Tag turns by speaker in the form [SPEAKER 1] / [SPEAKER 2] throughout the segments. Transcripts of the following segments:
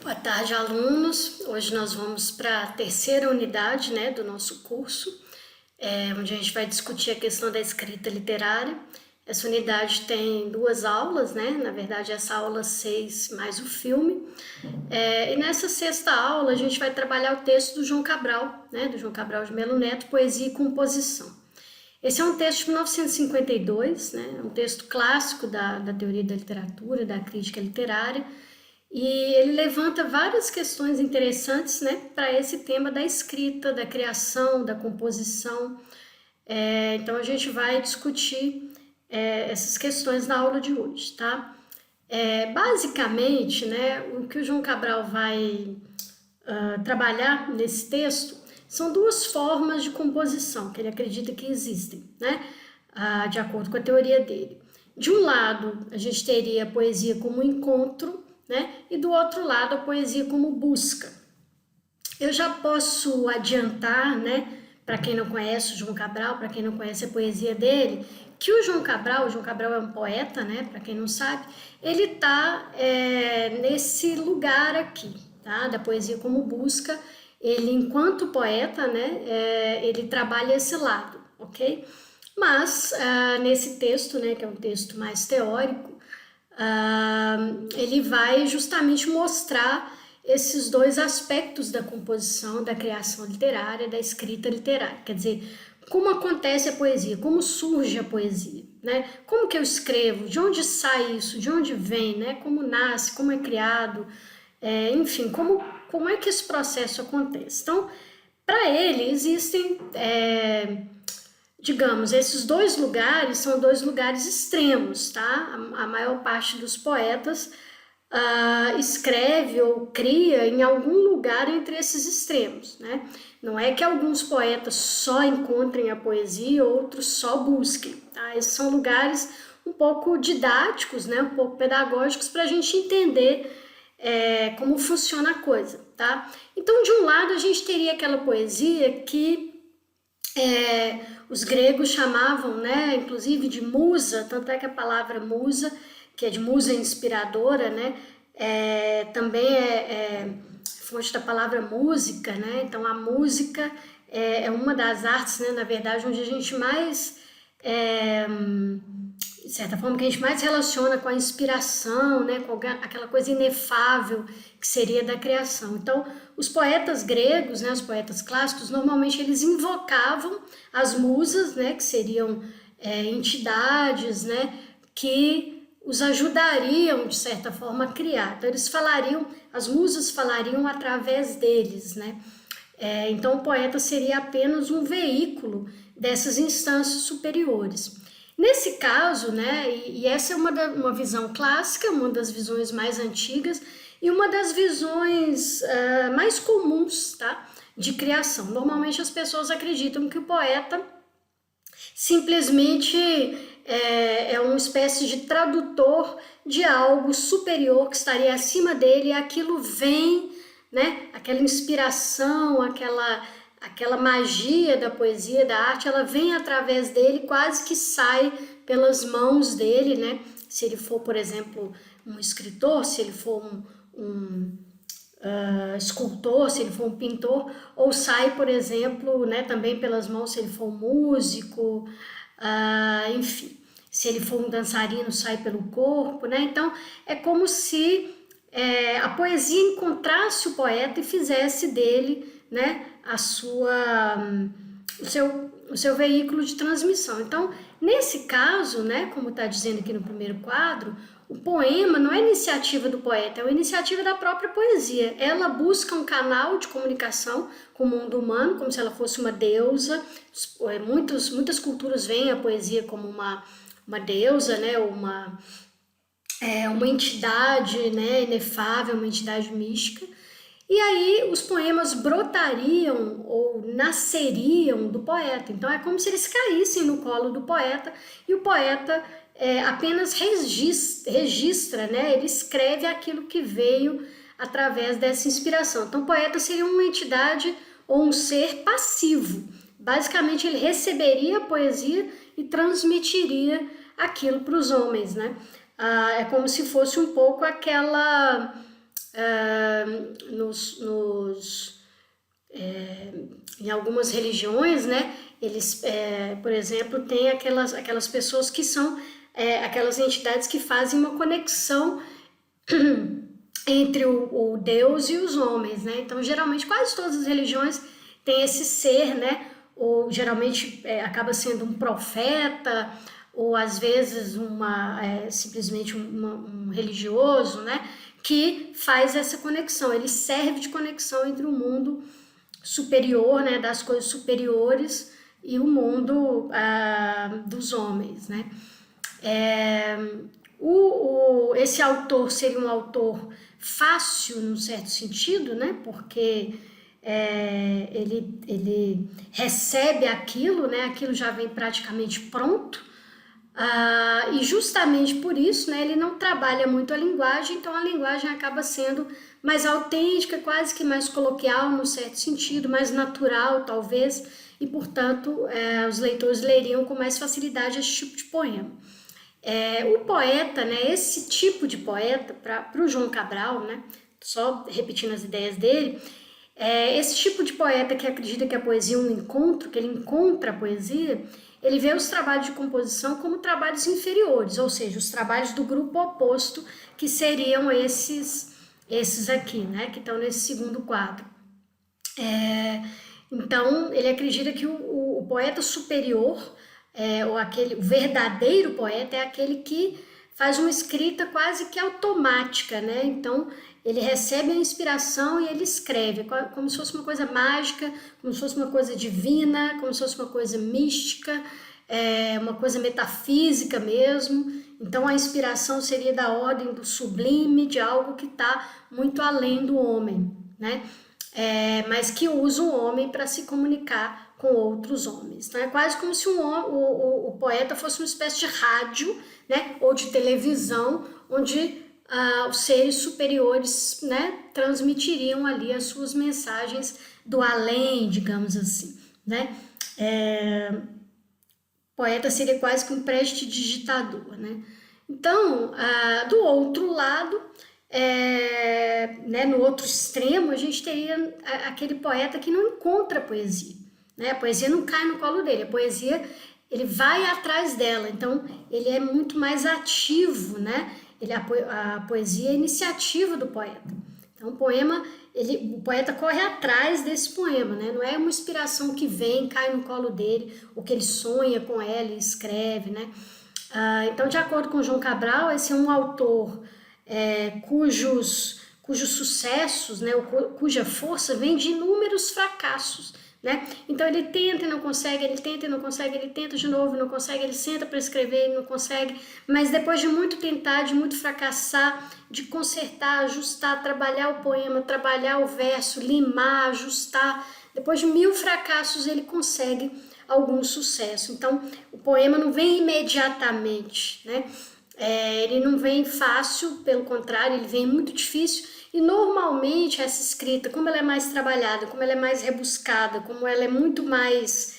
[SPEAKER 1] Boa tarde, alunos. Hoje nós vamos para a terceira unidade, do nosso curso, onde a gente vai discutir a questão da escrita literária. Essa unidade tem duas aulas, na verdade essa aula 6 mais o filme. E nessa sexta aula a gente vai trabalhar o texto do João Cabral, do João Cabral de Melo Neto, Poesia e Composição. Esse é um texto de 1952, é um texto clássico da teoria da literatura, da crítica literária, e ele levanta várias questões interessantes para esse tema da escrita, da criação, da composição. Então a gente vai discutir essas questões na aula de hoje, tá? Basicamente, o que o João Cabral vai trabalhar nesse texto são duas formas de composição que ele acredita que existem, de acordo com a teoria dele. De um lado, a gente teria a poesia como encontro, e do outro lado a poesia como busca. Eu já posso adiantar, para quem não conhece o João Cabral, para quem não conhece a poesia dele, que o João Cabral é um poeta, para quem não sabe, ele está nesse lugar aqui, tá? Da poesia como busca. Ele, enquanto poeta, ele trabalha esse lado, ok? Mas nesse texto, que é um texto mais teórico, ele vai justamente mostrar esses dois aspectos da composição, da criação literária, da escrita literária. Quer dizer, como acontece a poesia, como surge a poesia, como que eu escrevo, de onde sai isso, de onde vem, como nasce, como é criado, enfim, como é que esse processo acontece. Então, para ele, existem, digamos, esses dois lugares são dois lugares extremos, tá? A maior parte dos poetas escreve ou cria em algum lugar entre esses extremos, Não é que alguns poetas só encontrem a poesia, outros só busquem, tá? Esses são lugares um pouco didáticos, um pouco pedagógicos para a gente entender como funciona a coisa, tá? Então, de um lado, a gente teria aquela poesia que os gregos chamavam, inclusive de musa, tanto é que a palavra musa, que é de musa inspiradora, também é fonte da palavra música, Então a música é uma das artes, na verdade, onde a gente mais, de certa forma, que a gente mais relaciona com a inspiração, com aquela coisa inefável que seria da criação. Então, os poetas gregos, os poetas clássicos, normalmente eles invocavam as musas, que seriam entidades, que os ajudariam, de certa forma, a criar. Então, as musas falariam através deles, Então, o poeta seria apenas um veículo dessas instâncias superiores. Nesse caso, e essa é uma visão clássica, uma das visões mais antigas e uma das visões mais comuns, tá, de criação. Normalmente as pessoas acreditam que o poeta simplesmente é uma espécie de tradutor de algo superior que estaria acima dele, e aquilo vem, aquela inspiração, aquela magia da poesia, da arte, ela vem através dele, quase que sai pelas mãos dele, Se ele for, por exemplo, um escritor, se ele for um escultor, se ele for um pintor, ou sai, por exemplo, também pelas mãos se ele for um músico, enfim, se ele for um dançarino, sai pelo corpo, Então, é como se a poesia encontrasse o poeta e fizesse dele, o seu veículo de transmissão. Então, nesse caso, como está dizendo aqui no primeiro quadro, o poema não é iniciativa do poeta, é uma iniciativa da própria poesia. Ela busca um canal de comunicação com o mundo humano, como se ela fosse uma deusa. Muitas culturas veem a poesia como uma deusa, ou uma entidade, inefável, uma entidade mística. E aí os poemas brotariam ou nasceriam do poeta. Então é como se eles caíssem no colo do poeta, e o poeta apenas registra, ele escreve aquilo que veio através dessa inspiração. Então o poeta seria uma entidade ou um ser passivo. Basicamente ele receberia a poesia e transmitiria aquilo para os homens, É como se fosse um pouco aquela em algumas religiões, né, eles, por exemplo, tem aquelas pessoas que são aquelas entidades que fazem uma conexão entre o Deus e os homens, né? Então, geralmente, quase todas as religiões têm esse ser, né? Ou geralmente acaba sendo um profeta, ou às vezes simplesmente um religioso, né? Que faz essa conexão. Ele serve de conexão entre o mundo superior, né? Das coisas superiores e o mundo dos homens, né? Esse autor seria um autor fácil, num certo sentido, né? Porque ele recebe aquilo, né? Aquilo já vem praticamente pronto, e justamente por isso, né? Ele não trabalha muito a linguagem, então a linguagem acaba sendo mais autêntica, quase que mais coloquial, num certo sentido, mais natural, talvez, e portanto os leitores leriam com mais facilidade esse tipo de poema. O poeta, né, esse tipo de poeta, para o João Cabral, né, só repetindo as ideias dele, esse tipo de poeta que acredita que a poesia é um encontro, que ele encontra a poesia, ele vê os trabalhos de composição como trabalhos inferiores, ou seja, os trabalhos do grupo oposto, que seriam esses aqui, né, que estão nesse segundo quadro. Então, ele acredita que o poeta superior, o verdadeiro poeta, é aquele que faz uma escrita quase que automática, né? Então, ele recebe a inspiração e ele escreve, como se fosse uma coisa mágica, como se fosse uma coisa divina, como se fosse uma coisa mística, uma coisa metafísica mesmo. Então, a inspiração seria da ordem do sublime, de algo que está muito além do homem, né? Mas que usa o homem para se comunicar com outros homens. Então é quase como se o poeta fosse uma espécie de rádio, né, ou de televisão, onde os seres superiores, né, transmitiriam ali as suas mensagens do além, digamos assim, né? Poeta seria quase que um prestidigitador, né? Então, do outro lado, né, no outro extremo, a gente teria aquele poeta que não encontra poesia, né? A poesia não cai no colo dele, a poesia, ele vai atrás dela, então ele é muito mais ativo, né? A poesia é a iniciativa do poeta. Então o poeta corre atrás desse poema, né? Não é uma inspiração que vem, cai no colo dele, ou que ele sonha com ela e escreve, né? Então, de acordo com João Cabral, esse é um autor cujos sucessos, né, cuja força vem de inúmeros fracassos, né? Então ele tenta e não consegue, ele tenta e não consegue, ele tenta de novo e não consegue, ele senta para escrever e não consegue, mas depois de muito tentar, de muito fracassar, de consertar, ajustar, trabalhar o poema, trabalhar o verso, limar, ajustar, depois de 1000 fracassos ele consegue algum sucesso. Então o poema não vem imediatamente, né? Ele não vem fácil, pelo contrário, ele vem muito difícil, e normalmente essa escrita, como ela é mais trabalhada, como ela é mais rebuscada, como ela é muito mais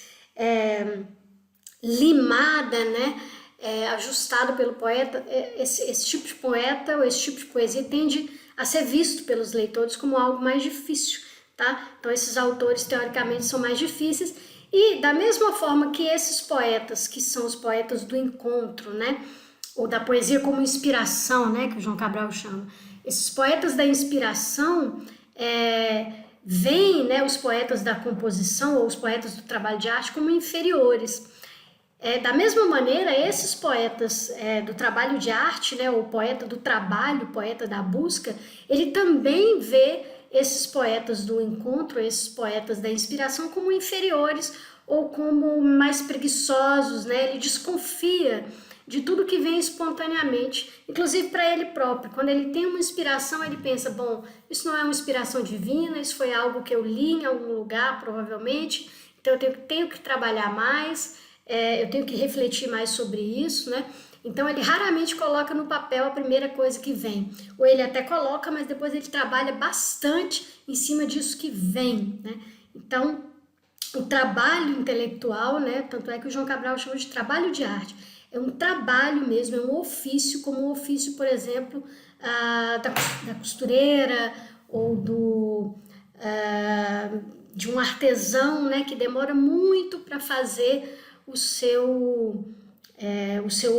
[SPEAKER 1] limada, né, ajustada pelo poeta, esse tipo de poeta ou esse tipo de poesia tende a ser visto pelos leitores como algo mais difícil, tá? Então esses autores teoricamente são mais difíceis, e da mesma forma que esses poetas, que são os poetas do encontro, né, ou da poesia como inspiração, né, que o João Cabral chama. Esses poetas da inspiração veem, né, os poetas da composição ou os poetas do trabalho de arte como inferiores. Da mesma maneira, esses poetas do trabalho de arte, né, o poeta do trabalho, o poeta da busca, ele também vê esses poetas do encontro, esses poetas da inspiração como inferiores ou como mais preguiçosos, né? Ele desconfia de tudo que vem espontaneamente, inclusive para ele próprio. Quando ele tem uma inspiração, ele pensa, bom, isso não é uma inspiração divina, isso foi algo que eu li em algum lugar, provavelmente, então eu tenho que trabalhar mais, eu tenho que refletir mais sobre isso, né? Então ele raramente coloca no papel a primeira coisa que vem, ou ele até coloca, mas depois ele trabalha bastante em cima disso que vem, né? Então, o trabalho intelectual, né? Tanto é que o João Cabral chama de trabalho de arte. É um trabalho mesmo, é um ofício, como o ofício, por exemplo, da costureira ou de um artesão, né, que demora muito para fazer o seu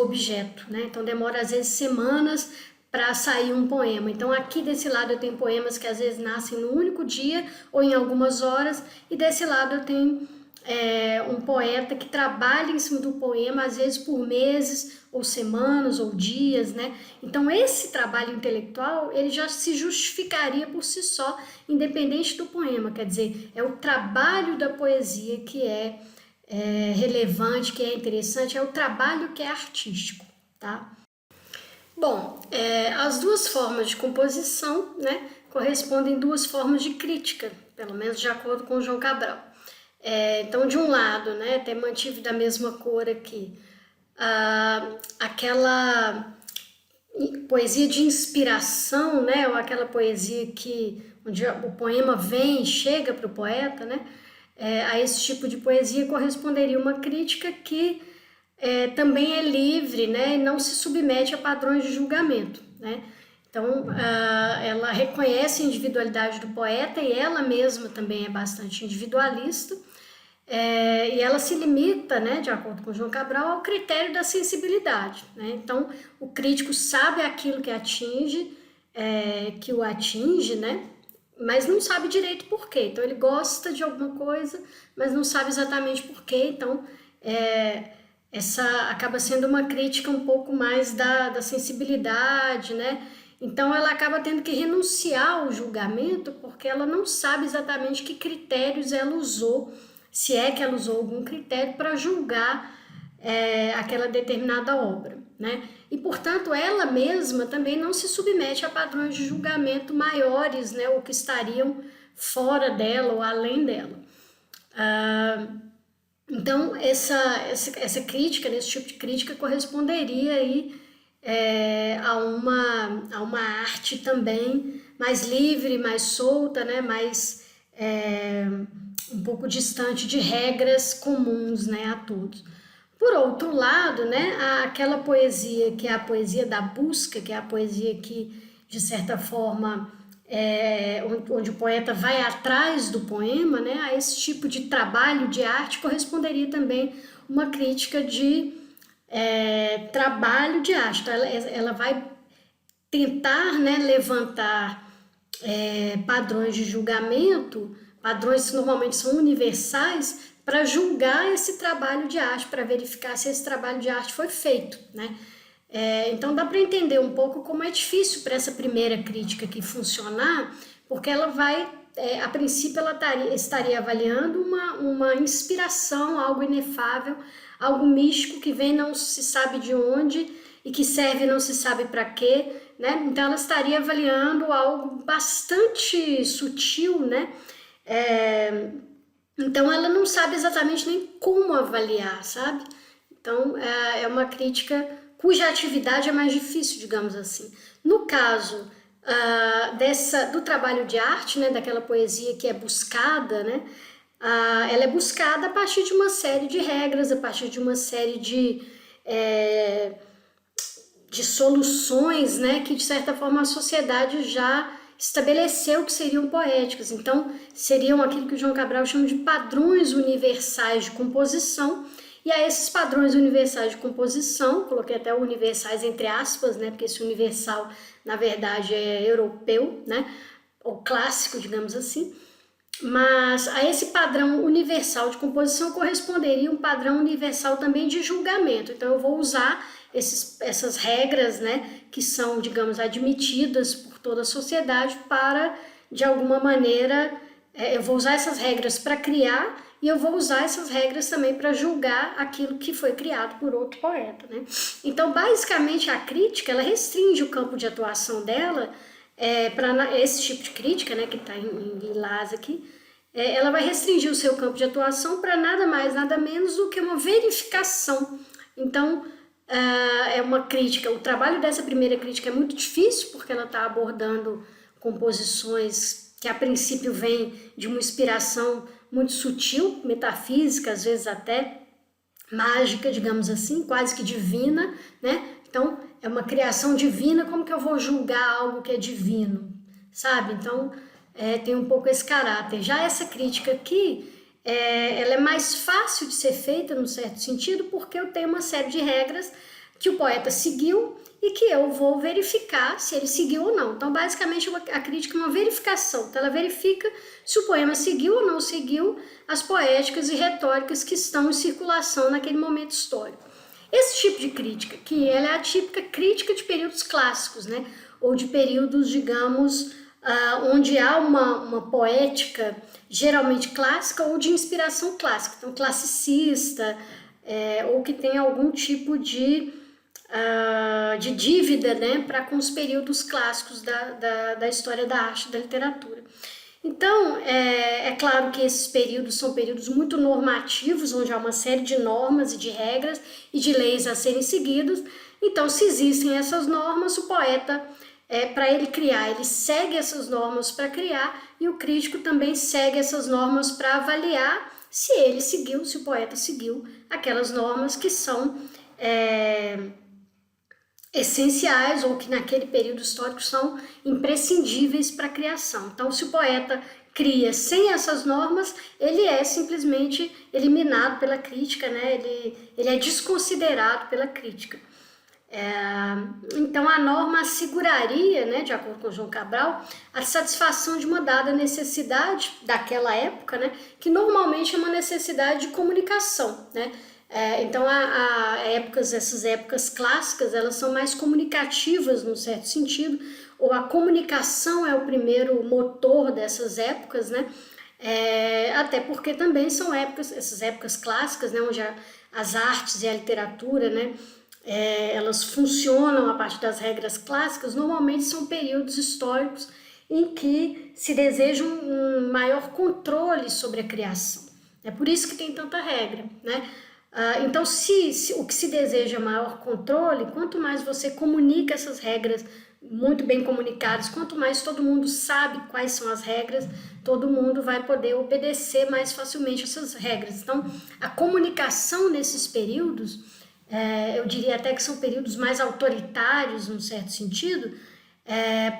[SPEAKER 1] objeto, né? Então demora às vezes semanas para sair um poema. Então aqui desse lado eu tenho poemas que às vezes nascem num único dia ou em algumas horas, e desse lado eu tenho um poeta que trabalha em cima do poema, às vezes por meses, ou semanas, ou dias, né? Então esse trabalho intelectual, ele já se justificaria por si só, independente do poema, quer dizer, é o trabalho da poesia que é relevante, que é interessante, é o trabalho que é artístico, tá? Bom, as duas formas de composição, né, correspondem duas formas de crítica, pelo menos de acordo com o João Cabral. Então, de um lado, né, até mantive da mesma cor aqui, aquela poesia de inspiração, né, ou aquela poesia onde o poema vem e chega para o poeta, né, a esse tipo de poesia corresponderia uma crítica que também é livre, né, e não se submete a padrões de julgamento, né. Então, ela reconhece a individualidade do poeta e ela mesma também é bastante individualista, e ela se limita, né, de acordo com João Cabral, ao critério da sensibilidade, né? Então, o crítico sabe aquilo que o atinge, né, mas não sabe direito por quê. Então, ele gosta de alguma coisa, mas não sabe exatamente por quê. Então, essa acaba sendo uma crítica um pouco mais da sensibilidade, né? Então ela acaba tendo que renunciar ao julgamento porque ela não sabe exatamente que critérios ela usou, se é que ela usou algum critério para julgar aquela determinada obra, né? E portanto ela mesma também não se submete a padrões de julgamento maiores, né? Ou que estariam fora dela ou além dela. Então essa crítica, esse tipo de crítica corresponderia aí a uma arte também mais livre, mais solta, né, mais um pouco distante de regras comuns, né, a todos. Por outro lado, né, aquela poesia que é a poesia da busca, que é a poesia que, de certa forma, onde o poeta vai atrás do poema, né, a esse tipo de trabalho de arte corresponderia também uma crítica de trabalho de arte. Então, ela vai tentar, né, levantar padrões de julgamento, padrões que normalmente são universais, para julgar esse trabalho de arte, para verificar se esse trabalho de arte foi feito, né? Então dá para entender um pouco como é difícil para essa primeira crítica aqui funcionar, porque ela vai, a princípio ela estaria avaliando uma inspiração, algo inefável, algo místico que vem não se sabe de onde e que serve não se sabe para quê, né? Então ela estaria avaliando algo bastante sutil, né? Então ela não sabe exatamente nem como avaliar, sabe? Então é uma crítica cuja atividade é mais difícil, digamos assim. No caso do trabalho de arte, né, daquela poesia que é buscada, né, ela é buscada a partir de uma série de regras, a partir de uma série de soluções, né, que de certa forma a sociedade já estabeleceu que seriam poéticas. Então, seriam aquilo que o João Cabral chama de padrões universais de composição. E a esses padrões universais de composição, coloquei até universais entre aspas, né, porque esse universal, na verdade, é europeu, né, ou clássico, digamos assim. Mas a esse padrão universal de composição corresponderia um padrão universal também de julgamento. Então eu vou usar essas regras, né, que são, digamos, admitidas por toda a sociedade para, de alguma maneira, eu vou usar essas regras para criar e eu vou usar essas regras também para julgar aquilo que foi criado por outro poeta, né? Então, basicamente, a crítica, ela restringe o campo de atuação dela para esse tipo de crítica, né, que está em lilás aqui, ela vai restringir o seu campo de atuação para nada mais, nada menos do que uma verificação. Então, é uma crítica, o trabalho dessa primeira crítica é muito difícil, porque ela está abordando composições que a princípio vêm de uma inspiração muito sutil, metafísica, às vezes até mágica, digamos assim, quase que divina, né? Então, é uma criação divina, como que eu vou julgar algo que é divino, sabe? Então, tem um pouco esse caráter. Já essa crítica aqui, ela é mais fácil de ser feita, num certo sentido, porque eu tenho uma série de regras que o poeta seguiu e que eu vou verificar se ele seguiu ou não. Então, basicamente, a crítica é uma verificação. Então, ela verifica se o poema seguiu ou não seguiu as poéticas e retóricas que estão em circulação naquele momento histórico. Esse tipo de crítica, que ela é a típica crítica de períodos clássicos, né? Ou de períodos, digamos, onde há uma poética geralmente clássica ou de inspiração clássica. Então, classicista, ou que tem algum tipo de dívida, né, para com os períodos clássicos da história da arte e da literatura. Então, é claro que esses períodos são períodos muito normativos, onde há uma série de normas e de regras e de leis a serem seguidas. Então, se existem essas normas, o poeta, para ele criar, ele segue essas normas para criar, e o crítico também segue essas normas para avaliar se ele seguiu, se o poeta seguiu aquelas normas que são essenciais ou que naquele período histórico são imprescindíveis para a criação. Então, se o poeta cria sem essas normas, ele é simplesmente eliminado pela crítica, né? Ele é desconsiderado pela crítica. Então, a norma asseguraria, né, de acordo com João Cabral, a satisfação de uma dada necessidade daquela época, né, que normalmente é uma necessidade de comunicação, né? Então, essas épocas clássicas, elas são mais comunicativas, num certo sentido, ou a comunicação é o primeiro motor dessas épocas, né? Até porque também são essas épocas clássicas, né, onde as artes e a literatura, né, elas funcionam a partir das regras clássicas. Normalmente são períodos históricos em que se deseja um maior controle sobre a criação. É por isso que tem tanta regra, né? Então, o que se deseja maior controle, quanto mais você comunica essas regras muito bem comunicadas, quanto mais todo mundo sabe quais são as regras, todo mundo vai poder obedecer mais facilmente essas regras. Então, a comunicação nesses períodos, eu diria até que são períodos mais autoritários, num certo sentido,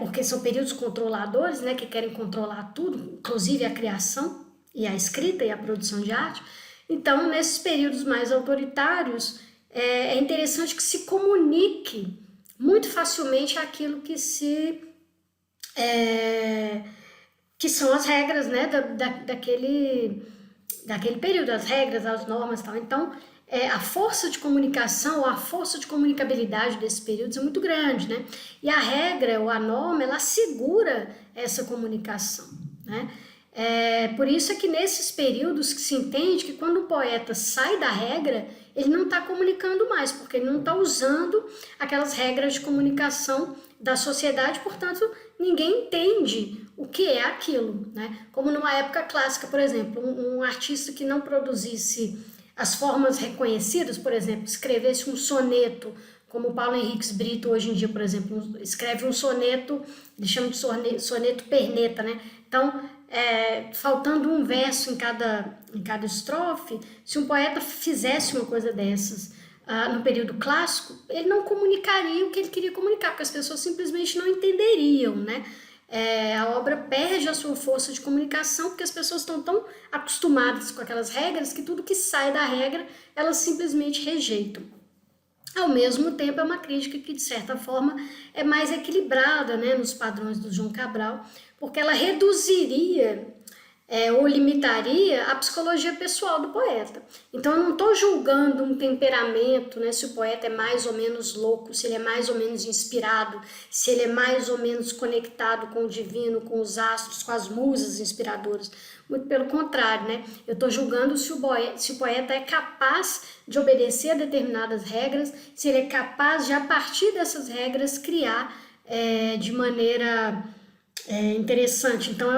[SPEAKER 1] porque são períodos controladores, né, que querem controlar tudo, inclusive a criação e a escrita e a produção de arte. Então, nesses períodos mais autoritários, é interessante que se comunique muito facilmente aquilo que são as regras, né, daquele período, as regras, as normas e tal. Então, a força de comunicação, a força de comunicabilidade desses períodos é muito grande, né? E a regra ou a norma, ela assegura essa comunicação, né? Por isso é que nesses períodos que se entende que quando o poeta sai da regra, ele não está comunicando mais, porque ele não está usando aquelas regras de comunicação da sociedade, portanto, ninguém entende o que é aquilo, né? Como numa época clássica, por exemplo, um artista que não produzisse as formas reconhecidas, por exemplo, escrevesse um soneto, como o Paulo Henriques Brito hoje em dia, por exemplo, escreve um soneto, ele chama de soneto perneta, né? Então, faltando um verso em cada estrofe, se um poeta fizesse uma coisa dessas no período clássico, ele não comunicaria o que ele queria comunicar, porque as pessoas simplesmente não entenderiam, né? A obra perde a sua força de comunicação, porque as pessoas estão tão acostumadas com aquelas regras que tudo que sai da regra, elas simplesmente rejeitam. Ao mesmo tempo, é uma crítica que, de certa forma, é mais equilibrada, né, nos padrões do João Cabral, porque ela reduziria ou limitaria a psicologia pessoal do poeta. Então, eu não estou julgando um temperamento, né, se o poeta é mais ou menos louco, se ele é mais ou menos inspirado, se ele é mais ou menos conectado com o divino, com os astros, com as musas inspiradoras. Muito pelo contrário, né? Eu estou julgando se o poeta é capaz de obedecer a determinadas regras, se ele é capaz de, a partir dessas regras, criar de maneira interessante. Então,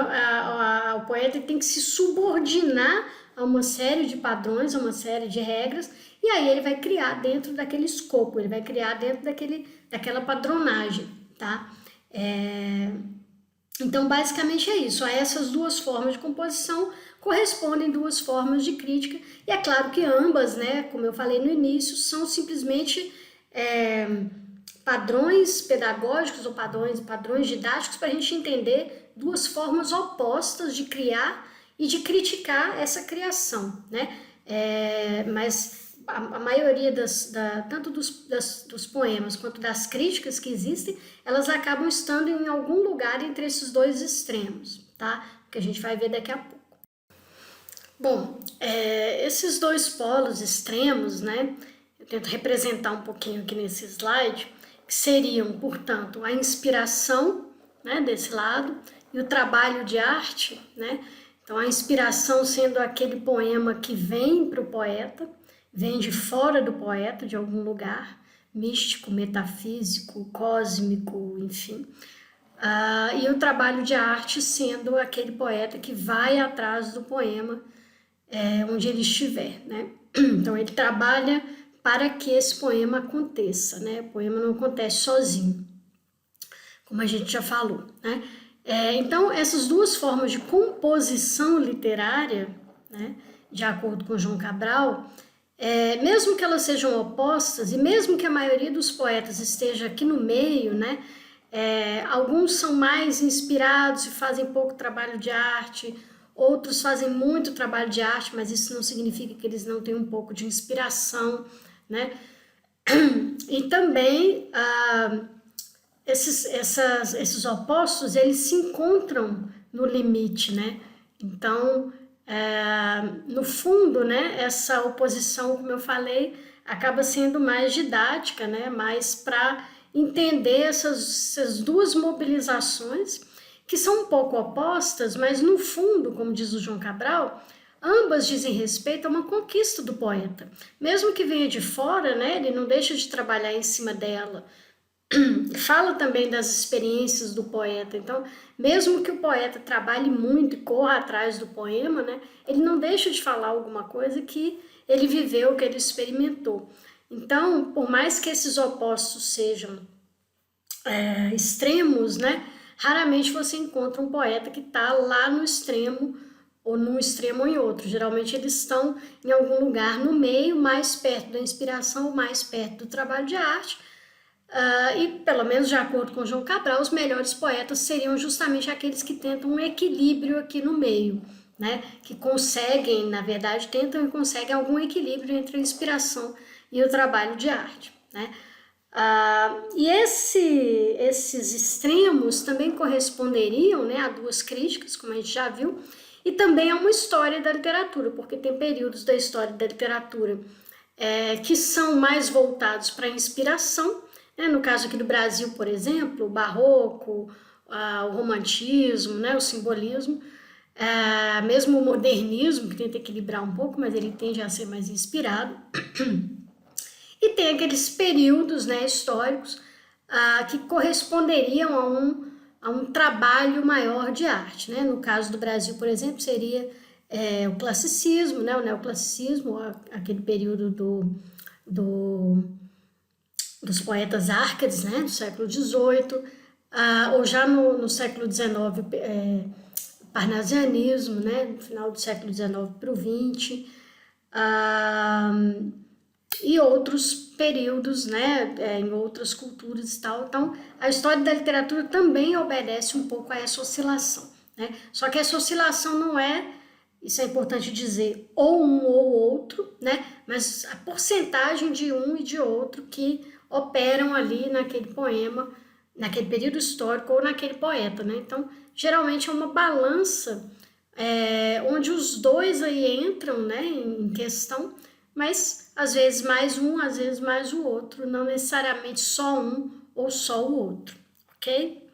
[SPEAKER 1] o poeta tem que se subordinar a uma série de padrões, a uma série de regras, e aí ele vai criar dentro daquele escopo, ele vai criar dentro daquela padronagem, tá? Então, basicamente é isso. A essas duas formas de composição correspondem duas formas de crítica, e é claro que ambas, né, como eu falei no início, são simplesmente padrões pedagógicos ou padrões didáticos para a gente entender duas formas opostas de criar e de criticar essa criação, né? Mas a maioria tanto dos poemas quanto das críticas que existem, elas acabam estando em algum lugar entre esses dois extremos, tá? Que a gente vai ver daqui a pouco. Bom, esses dois polos extremos, né? Eu tento representar um pouquinho aqui nesse slide, que seriam, portanto, a inspiração, né, desse lado, e o trabalho de arte, né? Então, a inspiração sendo aquele poema que vem para o poeta, vem de fora do poeta, de algum lugar, místico, metafísico, cósmico, enfim. E o trabalho de arte sendo aquele poeta que vai atrás do poema onde ele estiver, né? Então, ele trabalha para que esse poema aconteça, né? O poema não acontece sozinho, como a gente já falou, né? Então, essas duas formas de composição literária, né, de acordo com João Cabral, mesmo que elas sejam opostas, e mesmo que a maioria dos poetas esteja aqui no meio, né, alguns são mais inspirados e fazem pouco trabalho de arte, outros fazem muito trabalho de arte, mas isso não significa que eles não tenham um pouco de inspiração, né? E também esses opostos, eles se encontram no limite, né? Então, no fundo, né, essa oposição, como eu falei, acaba sendo mais didática, né? Mais para entender essas duas mobilizações que são um pouco opostas, mas no fundo, como diz o João Cabral, ambas dizem respeito a uma conquista do poeta. Mesmo que venha de fora, né, ele não deixa de trabalhar em cima dela. Fala também das experiências do poeta. Então, mesmo que o poeta trabalhe muito e corra atrás do poema, né, ele não deixa de falar alguma coisa que ele viveu, que ele experimentou. Então, por mais que esses opostos sejam extremos, né, raramente você encontra um poeta que está lá no extremo, ou num extremo ou em outro. Geralmente eles estão em algum lugar no meio, mais perto da inspiração, mais perto do trabalho de arte. E, pelo menos de acordo com João Cabral, os melhores poetas seriam justamente aqueles que tentam um equilíbrio aqui no meio, né? Que conseguem, na verdade, tentam e conseguem algum equilíbrio entre a inspiração e o trabalho de arte, né? E esses extremos também corresponderiam, né, a duas críticas, como a gente já viu, e também a uma história da literatura, porque tem períodos da história da literatura que são mais voltados para a inspiração, né? No caso aqui do Brasil, por exemplo, o barroco, o romantismo, né, o simbolismo, mesmo o modernismo, que tenta equilibrar um pouco, mas ele tende a ser mais inspirado. E tem aqueles períodos, né, históricos que corresponderiam a um trabalho maior de arte, né? No caso do Brasil, por exemplo, seria o classicismo, né, o neoclassicismo, aquele período dos poetas árcades, né, do século XVIII, ou já no século XIX, parnasianismo, né, no final do século XIX para o XX, e outros períodos, né, em outras culturas e tal. Então, a história da literatura também obedece um pouco a essa oscilação, né? Só que essa oscilação não é, isso é importante dizer, ou um ou outro, né? Mas a porcentagem de um e de outro que operam ali naquele poema, naquele período histórico ou naquele poeta, né? Então, geralmente é uma balança onde os dois aí entram, né, em questão, mas às vezes mais um, às vezes mais o outro, não necessariamente só um ou só o outro, ok?